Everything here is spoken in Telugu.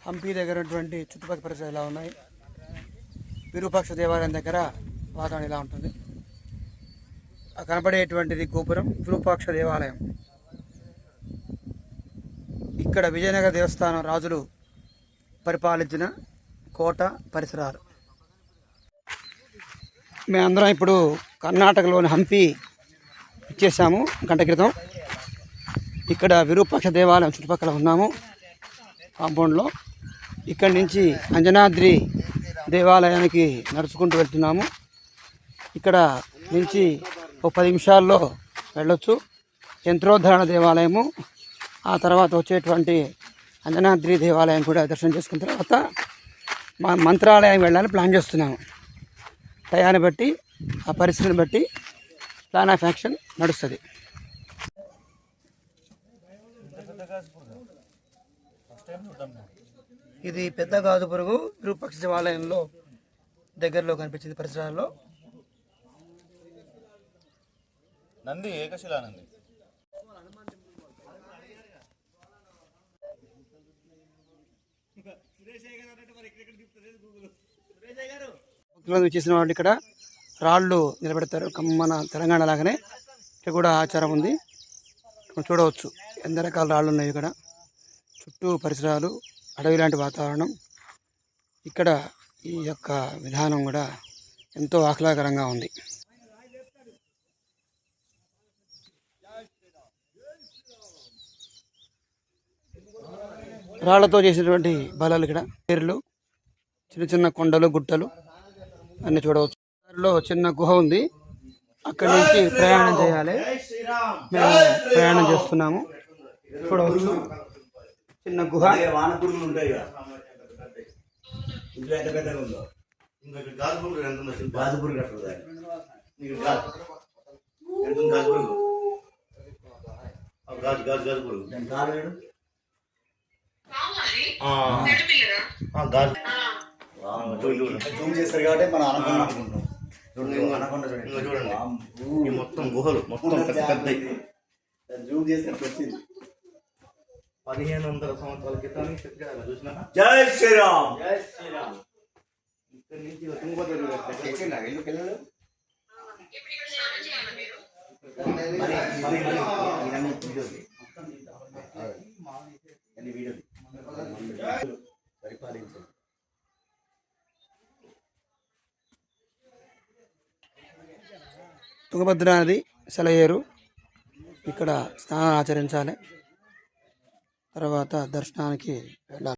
హంపి దగ్గర ఉన్నటువంటి చుట్టుపక్కల పరిసరాలు ఎలా ఉన్నాయి, విరూపాక్ష దేవాలయం దగ్గర వాతావరణం ఎలా ఉంటుంది. కనబడేటువంటిది గోపురం విరూపాక్ష దేవాలయం. ఇక్కడ విజయనగర దేవస్థానం రాజులు పరిపాలించిన కోట పరిసరాలు. మేమందరం ఇప్పుడు కర్ణాటకలోని హంపి ఇచ్చేసాము గంట క్రితం. ఇక్కడ విరూపాక్ష దేవాలయం చుట్టుపక్కల ఉన్నాము కాంపౌండ్లో. ఇక్కడి నుంచి అంజనాద్రి దేవాలయానికి నడుచుకుంటూ వెళ్తున్నాము. ఇక్కడ నుంచి ఒక 10 నిమిషాల్లో వెళ్ళొచ్చు. యంత్రోద్ధరణ దేవాలయము, ఆ తర్వాత వచ్చేటువంటి అంజనాద్రి దేవాలయం కూడా దర్శనం చేసుకున్న తర్వాత మంత్రాలయం వెళ్ళాలని ప్లాన్ చేస్తున్నాము. టయాన్ని బట్టి, ఆ పరిస్థితిని బట్టి ప్లాన్ ఆఫ్ యాక్షన్ నడుస్తుంది. ఇది పెద్ద గాజు పురుగు విరూపాక్ష దేవాలయంలో దగ్గరలో కనిపించింది పరిసరాల్లో. నంది ఏకశిలా నంది. చేసిన వాళ్ళు ఇక్కడ రాళ్ళు నిలబెడతారు, మన తెలంగాణ లాగానే ఇక్కడ కూడా ఆచారం ఉంది. చూడవచ్చు ఎంత రకాల రాళ్ళు ఉన్నాయి. ఇక్కడ చుట్టూ పరిసరాలు, అడవి లాంటి వాతావరణం. ఇక్కడ ఈ యొక్క విధానం కూడా ఎంతో ఆహ్లాదకరంగా ఉంది. రాళ్లతో చేసినటువంటి బలాలు, ఇక్కడ పేర్లు, చిన్న చిన్న కొండలు, గుట్టలు అన్నీ చూడవచ్చు. దారిలో చిన్న గుహ ఉంది, అక్కడి నుంచి ప్రయాణం చేయాలి. మేము ప్రయాణం చేస్తున్నాము. చూడవచ్చు చిన్న గుహ. జూమ్ చేస్తారు కాబట్టి మనం అనుకుంటున్నాం. చూడండి మొత్తం గుహలు, మొత్తం పెద్ద జూమ్ చేసినట్టు వచ్చింది. 1500 సంవత్సరాల క్రితం చెప్పాను, చూసినా. జై శ్రీరామ్, జై శ్రీరామ్. ఇక్కడ నుంచి పరిపాలించండి. తుంగభద్ర నది సెలయేరు. ఇక్కడ స్నానం ఆచరించాలి, తర్వాత దర్శనానికి వెళ్ళాలి.